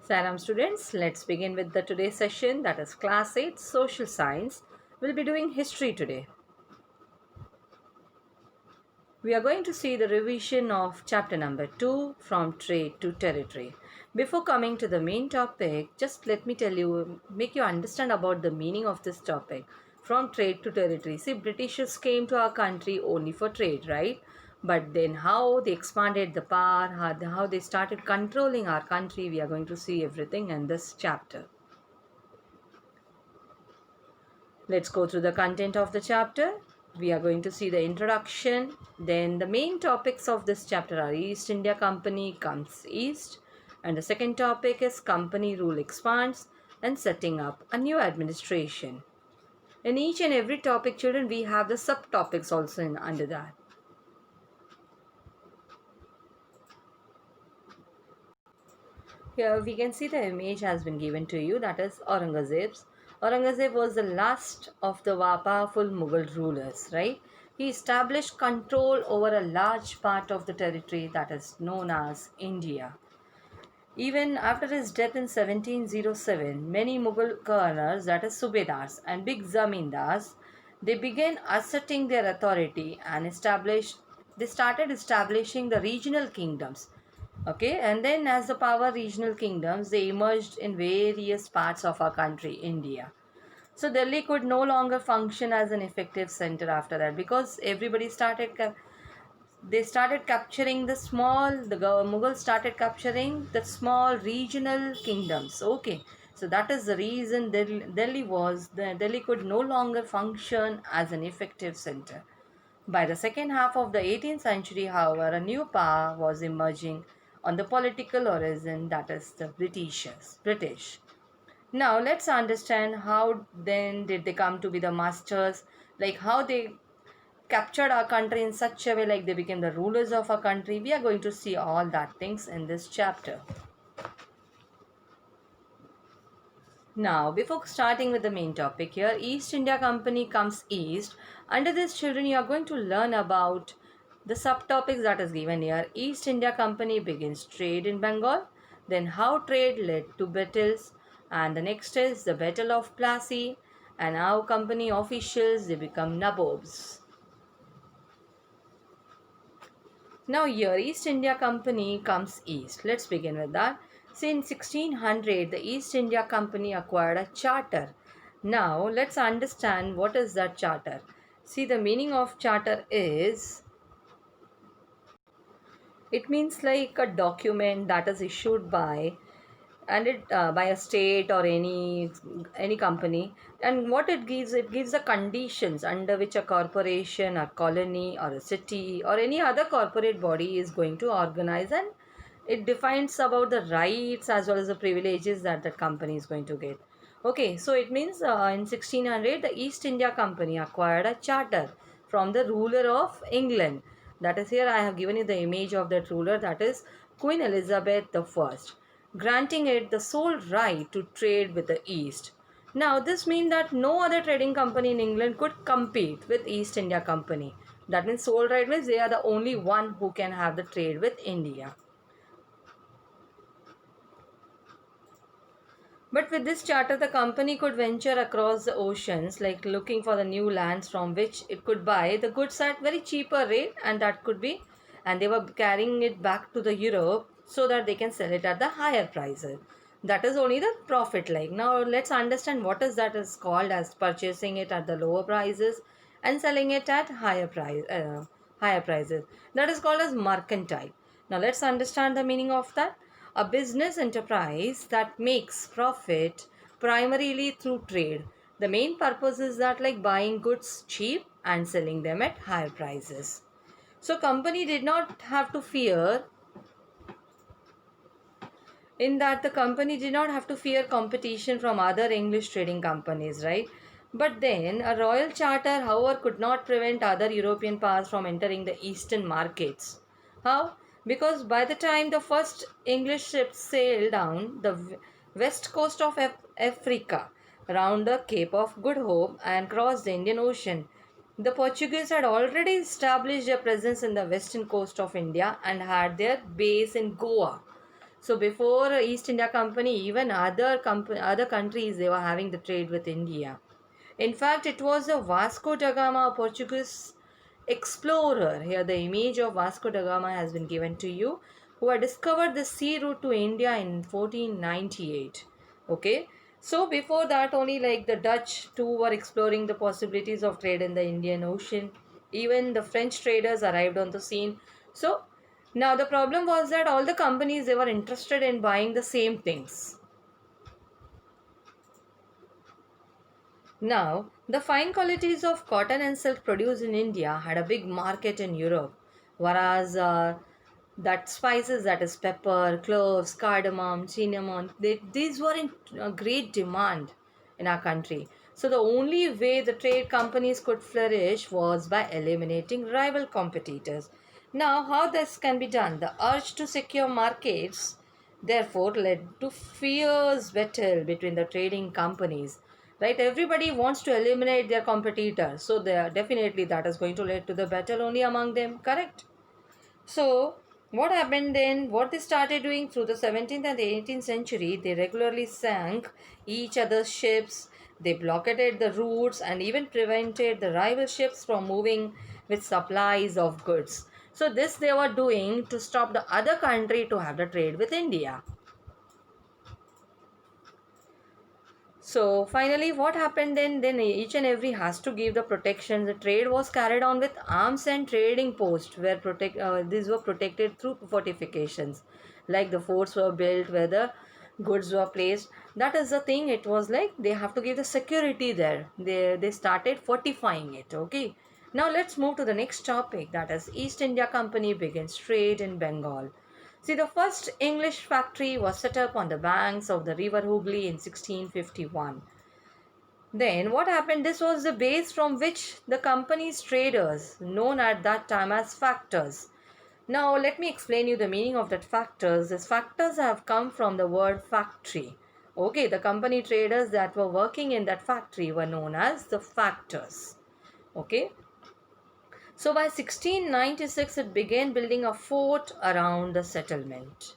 Salam students, let's begin with the today's session, that is class 8 social science. We'll be doing history today. We are going to see the revision of chapter number 2 from trade to territory. Before coming to the main topic, just let me tell you, make you understand about the meaning of this topic. From trade to territory. See, Britishers came to our country only for trade, right? But then how they expanded the power, how they started controlling our country, we are going to see everything in this chapter. Let's go through the content of the chapter. We are going to see the introduction. Then the main topics of this chapter are East India Company comes east. And the second topic is company rule expands and setting up a new administration. In each and every topic, children, we have the subtopics also under that. Here we can see the image has been given to you, that is Aurangzeb's. Aurangzeb was the last of the powerful Mughal rulers, right? He established control over a large part of the territory that is known as India. Even after his death in 1707, many Mughal governors, that is Subedars and big zamindars, they began asserting their authority and they started establishing the regional kingdoms. Okay, and then as the power regional kingdoms, they emerged in various parts of our country, India. So Delhi could no longer function as an effective center after that, because everybody they started capturing the Mughals started capturing the small regional kingdoms. Okay, so that is the reason Delhi could no longer function as an effective center. By the second half of the 18th century, however, a new power was emerging on the political horizon, that is the British. Now let's understand how then did they come to be the masters, like how they captured our country in such a way like they became the rulers of our country. We are going to see all that things in this chapter. Now, before starting with the main topic here, East India Company comes east. Under this, children, you are going to learn about the subtopics that is given here. East India Company begins trade in Bengal, then how trade led to battles, and the next is the Battle of Plassey, and how company officials they become nabobs. Now here East India Company comes east. Let's begin with that. Since 1600, the East India Company acquired a charter. Now let's understand what is that charter. See, the meaning of charter is, it means like a document that is issued by by a state or any company, and what it gives the conditions under which a corporation or colony or a city or any other corporate body is going to organize, and it defines about the rights as well as the privileges that the company is going to get. Okay, so it means in 1600 the East India Company acquired a charter from the ruler of England. That is, here I have given you the image of that ruler, that is Queen Elizabeth the First, granting it the sole right to trade with the East. Now, this means that no other trading company in England could compete with East India Company. That means sole right means they are the only one who can have the trade with India. But with this charter, the company could venture across the oceans, like looking for the new lands from which it could buy the goods at very cheaper rate, and that could be, and they were carrying it back to the Europe so that they can sell it at the higher prices. That is only the profit. Like now, let's understand what is that is called as purchasing it at the lower prices and selling it at higher prices. That is called as mercantile. Now let's understand the meaning of that. A business enterprise that makes profit primarily through trade. The main purpose is that like buying goods cheap and selling them at higher prices. So company did not have to fear, in that the company did not have to fear competition from other English trading companies, right? But then a royal charter, however, could not prevent other European powers from entering the eastern markets. How? Because by the time the first English ships sailed down the west coast of Africa, around the Cape of Good Hope, and crossed the Indian Ocean, the Portuguese had already established their presence in the western coast of India and had their base in Goa. So before East India Company, even other countries, they were having the trade with India. In fact, it was a Vasco da Gama, a Portuguese explorer. Here, the image of Vasco da Gama has been given to you, who had discovered the sea route to India in 1498. Okay, so before that, only like the Dutch too were exploring the possibilities of trade in the Indian Ocean. Even the French traders arrived on the scene. So now the problem was that all the companies, they were interested in buying the same things. Now, the fine qualities of cotton and silk produced in India had a big market in Europe, whereas that spices, that is pepper, cloves, cardamom, cinnamon, these were in great demand in our country. So the only way the trade companies could flourish was by eliminating rival competitors. Now, how this can be done? The urge to secure markets therefore led to fierce battle between the trading companies, right? Everybody wants to eliminate their competitors, so definitely that is going to lead to the battle only among them, correct? So what happened then, what they started doing through the 17th and the 18th century, they regularly sank each other's ships, they blockaded the routes and even prevented the rival ships from moving with supplies of goods. So this they were doing to stop the other country to have the trade with India. So finally, what happened then? Then each and every has to give the protection. The trade was carried on with arms and trading posts, where these were protected through fortifications, like the forts were built where the goods were placed. That is the thing. It was like they have to give the security there. They started fortifying it. Okay. Now let's move to the next topic. That is East India Company begins trade in Bengal. See, the first English factory was set up on the banks of the river Hooghly in 1651. Then what happened? This was the base from which the company's traders, known at that time as factors. Now let me explain you the meaning of that factors. These factors have come from the word factory. Okay, the company traders that were working in that factory were known as the factors. Okay. So by 1696, it began building a fort around the settlement.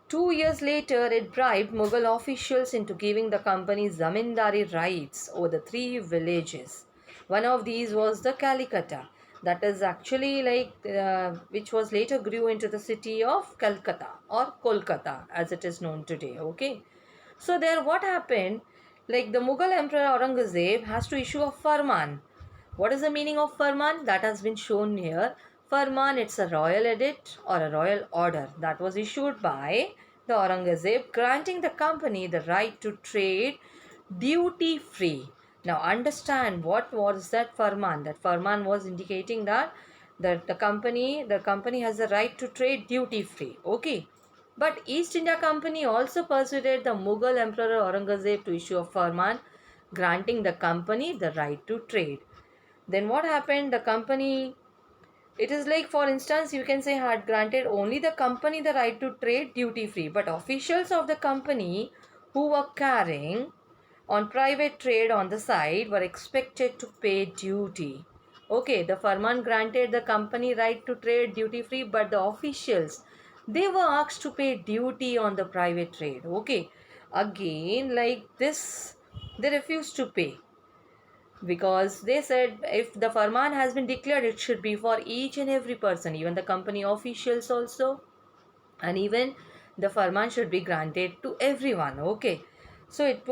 2 years later, it bribed Mughal officials into giving the company zamindari rights over the three villages. One of these was the Calicut, that is actually which was later grew into the city of Calcutta or Kolkata as it is known today. Okay, so there what happened? Like the Mughal Emperor Aurangzeb has to issue a farman. What is the meaning of farman? That has been shown here. Farman, it's a royal edict or a royal order that was issued by the Aurangzeb, granting the company the right to trade duty free. Now understand what was that farman. That farman was indicating that the company has the right to trade duty free. Okay. But East India Company also persuaded the Mughal Emperor Aurangzeb to issue a farman granting the company the right to trade. Then what happened? The company, it is like, for instance, you can say had granted only the company the right to trade duty free, but officials of the company who were carrying on private trade on the side were expected to pay duty. Okay, the Farman granted the company right to trade duty free, but the officials, they were asked to pay duty on the private trade. Okay, again, like this, they refused to pay because they said if the farman has been declared, it should be for each and every person, even the company officials also, and even the farman should be granted to everyone. Okay, so it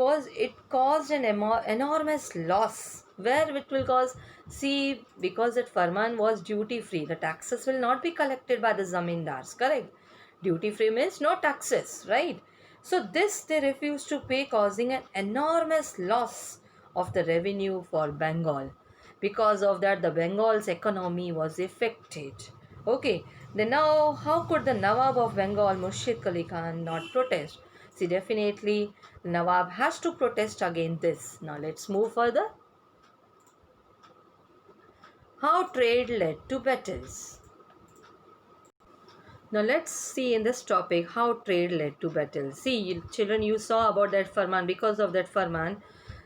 caused an enormous loss where it will cause. See, because that farman was duty free, the taxes will not be collected by the zamindars, correct? Duty free means no taxes, right? So this they refused to pay, causing an enormous loss of the revenue for Bengal. Because of that, the Bengal's economy was affected. Okay, then now how could the Nawab of Bengal, Murshid Ali Khan, not protest? See, definitely Nawab has to protest against this. Now let's move further. How trade led to battles. Now let's see in this topic how trade led to battles. See, children, you saw about that farman. Because of that farman,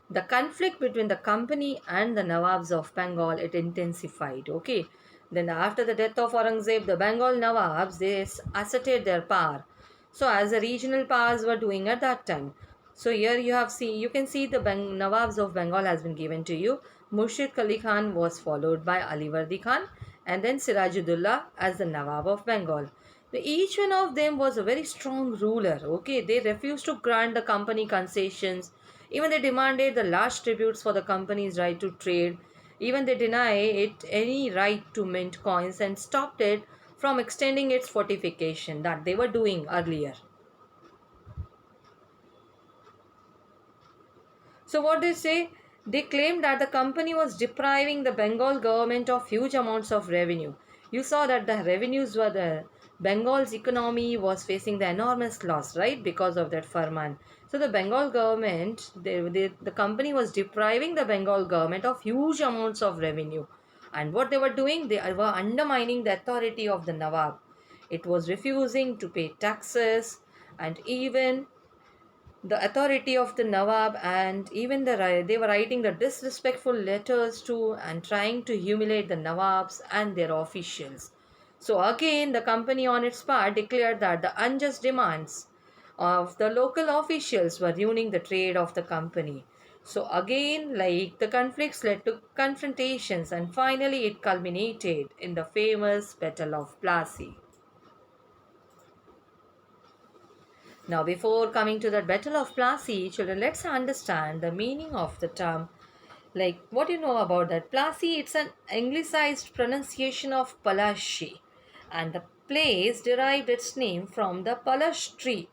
the conflict between the company and the Nawabs of Bengal, it intensified. Okay, Then after the death of Aurangzeb, the Bengal Nawabs, they asserted their power. So as the regional powers were doing at that time. So here you can see the Nawabs of Bengal has been given to you. Murshid Qali Khan was followed by Alivardi Khan and then Sirajuddaulah as the Nawab of Bengal. Each one of them was a very strong ruler. Okay, they refused to grant the company concessions. Even they demanded the large tributes for the company's right to trade. Even they deny it any right to mint coins and stopped it from extending its fortification that they were doing earlier. So what they say? They claimed that the company was depriving the Bengal government of huge amounts of revenue. You saw that the revenues were the Bengal's economy was facing the enormous loss, right? Because of that farman. So the Bengal government, the company was depriving the Bengal government of huge amounts of revenue. And what they were doing, they were undermining the authority of the Nawab. It was refusing to pay taxes and even the authority of the Nawab, and even they were writing the disrespectful letters to and trying to humiliate the Nawabs and their officials. So again, the company on its part declared that the unjust demands of the local officials were ruining the trade of the company. So again, like the conflicts led to confrontations and finally it culminated in the famous Battle of Plassey. Now, before coming to the Battle of Plassey, children, let's understand the meaning of the term. Like, what you know about that? Plassey, it's an anglicized pronunciation of Palashi, and the place derived its name from the Palash tree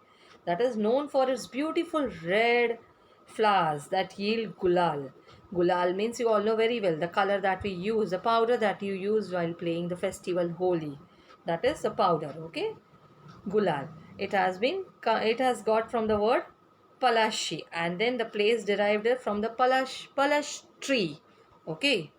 that is known for its beautiful red flowers that yield gulal. Gulal means you all know very well the color that we use, the powder that you use while playing the festival Holi. That is the powder, okay? Gulal. It has got from the word Palashi, and then the place derived it from the Palash tree. Okay.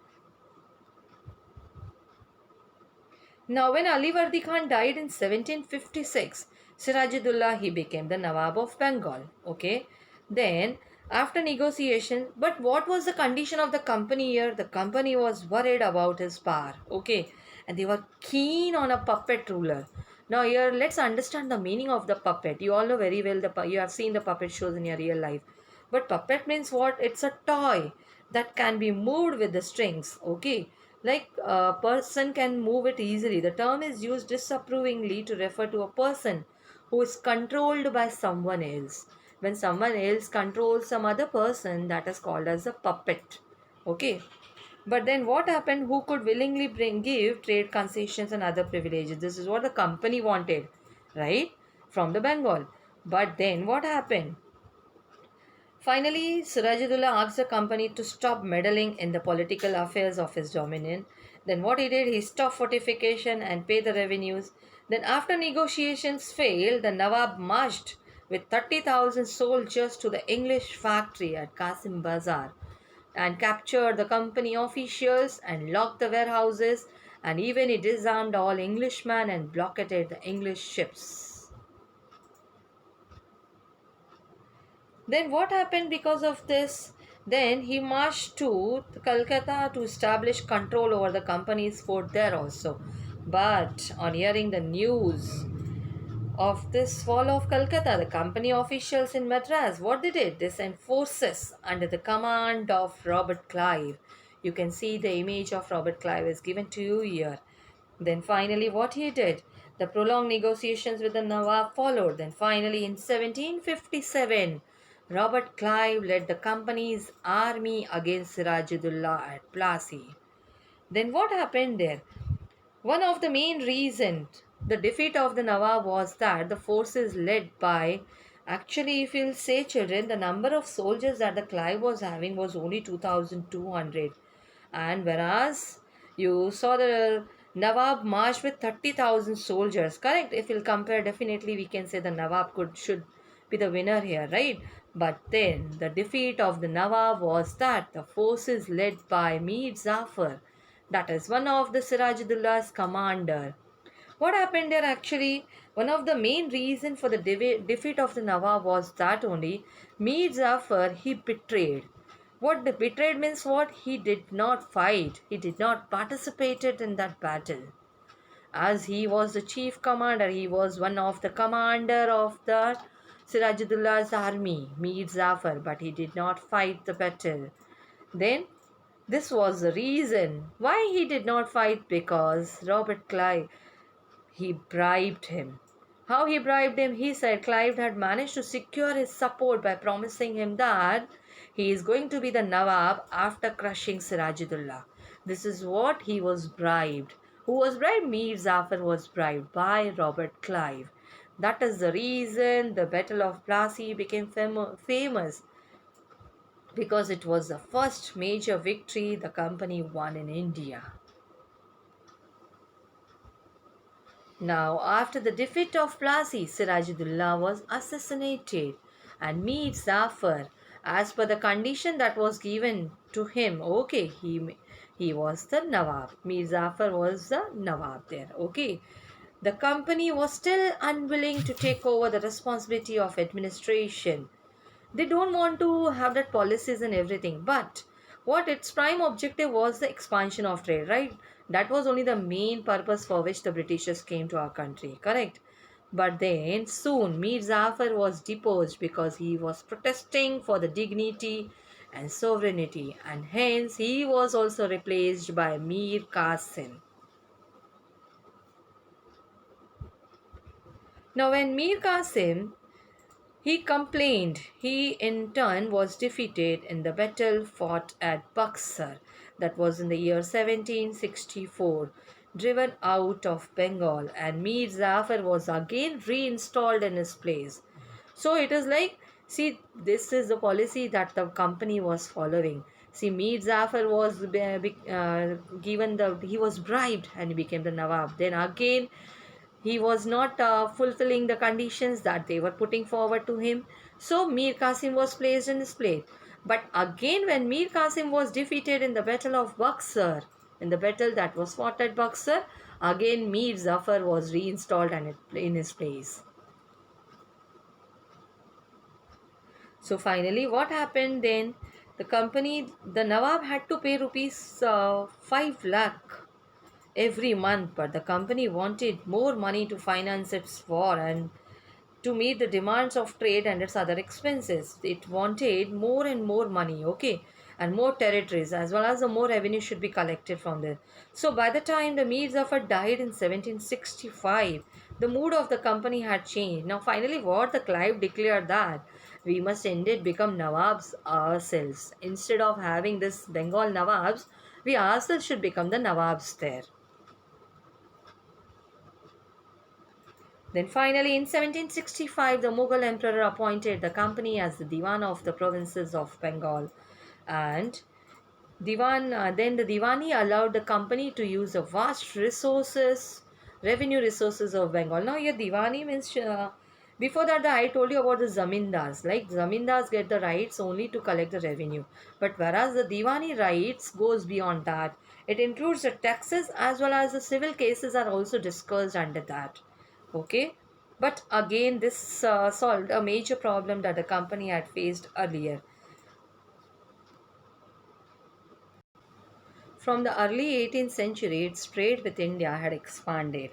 Now when Alivardi Khan died in 1756, Sirajuddaulah he became the Nawab of Bengal. Okay. Then after negotiation, but what was the condition of the company here? The company was worried about his power. Okay. And they were keen on a puppet ruler. Now here let's understand the meaning of the puppet. You all know very well you have seen the puppet shows in your real life. But puppet means what? It's a toy that can be moved with the strings. Okay. Like a person can move it easily. The term is used disapprovingly to refer to a person who is controlled by someone else. When someone else controls some other person, that is called as a puppet. Okay. But then what happened? Who could willingly give trade concessions and other privileges? This is what the company wanted, right? From the Bengal. But then what happened? Finally, Sirajuddaulah asked the company to stop meddling in the political affairs of his dominion. Then what he did, he stopped fortification and paid the revenues. Then after negotiations failed, the Nawab marched with 30,000 soldiers to the English factory at Qasim Bazar and captured the company officials and locked the warehouses, and even he disarmed all Englishmen and blockaded the English ships. Then what happened because of this? Then he marched to Calcutta to establish control over the company's fort there also. But on hearing the news of this fall of Calcutta, the company officials in Madras, what they did? They sent forces under the command of Robert Clive. You can see the image of Robert Clive is given to you here. Then finally, what he did? The prolonged negotiations with the Nawab followed. Then finally, in 1757, Robert Clive led the company's army against Sirajuddaulah at Plassey. Then what happened there? One of the main reasons the defeat of the Nawab was that the forces led by, actually if you'll say children, the number of soldiers that the Clive was having was only 2,200. And whereas you saw the Nawab march with 30,000 soldiers, correct? If we'll compare, definitely we can say the Nawab should be the winner here, right? But then the defeat of the Nawab was that the forces led by Mir Zafar, that is one of the Sirajuddaullah's commander. What happened there actually? One of the main reason for the defeat of the Nawab was that only Mir Zafar he betrayed. What the betrayed means what? He did not fight. He did not participate in that battle. As he was the chief commander, he was one of the commander of the Sirajuddaullah's army, Mir Zafar, but he did not fight the battle. Then this was the reason why he did not fight, because Robert Clive, he bribed him. How he bribed him? He said Clive had managed to secure his support by promising him that he is going to be the Nawab after crushing Sirajuddaulah. This is what he was bribed. Who was bribed? Mir Zafar was bribed by Robert Clive. That is the reason the Battle of Plassey became famous, because it was the first major victory the company won in India. Now, after the defeat of Plassey, Sirajuddaulah was assassinated, and Mir Zafar, as per the condition that was given to him, okay, he was the Nawab. Mir Zafar was the Nawab there, okay. The company was still unwilling to take over the responsibility of administration. They don't want to have that policies and everything, but what its prime objective was the expansion of trade, right? That was only the main purpose for which the Britishers came to our country, correct? But then soon Mir Zafar was deposed because he was protesting for the dignity and sovereignty, and hence he was also replaced by Mir Qasim. Now when Mir Qasim, he complained, he in turn was defeated in the battle fought at Buxar, that was in the year 1764, driven out of Bengal, and Mir Zafar was again reinstalled in his place. So it is like, see, this is the policy that the company was following. See, Mir Zafar was he was bribed and he became the Nawab. Then again, he was not fulfilling the conditions that they were putting forward to him. So Mir Qasim was placed in his place. But again, when Mir Qasim was defeated in the Battle of Buxar, in the battle that was fought at Buxar, again Mir Zafar was reinstalled in his place. So finally, what happened then? The company, the Nawab had to pay rupees 5 lakh every month, but the company wanted more money to finance its war and to meet the demands of trade and its other expenses. It wanted more and more money, okay, and more territories, as well as the more revenue should be collected from there. So by the time the Mir Zafar died in 1765, the mood of the company had changed. Now finally what the Clive declared that we must indeed become Nawabs ourselves. Instead of having this Bengal Nawabs, we ourselves should become the Nawabs there. Then finally in 1765, the Mughal emperor appointed the company as the Diwan of the provinces of Bengal, and then the Diwani allowed the company to use the vast revenue resources of Bengal. Now here Diwani means, before that I told you about the Zamindars. Like Zamindars get the rights only to collect the revenue. But whereas the Diwani rights goes beyond that. It includes the taxes as well as the civil cases are also discussed under that. Okay. But again this solved a major problem that the company had faced earlier. From the early 18th century, its trade with India had expanded.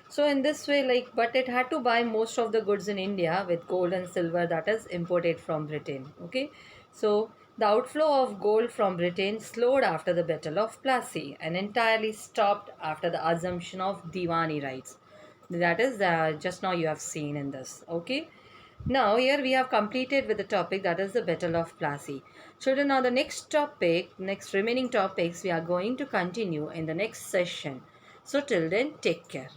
So in this way, but it had to buy most of the goods in India with gold and silver that is imported from Britain. Okay, so the outflow of gold from Britain slowed after the Battle of Plassey and entirely stopped after the assumption of Diwani rights. That is just now you have seen in this. Okay. Now here we have completed with the topic that is the Battle of Plassey. Children, now the next remaining topics we are going to continue in the next session. So till then, take care.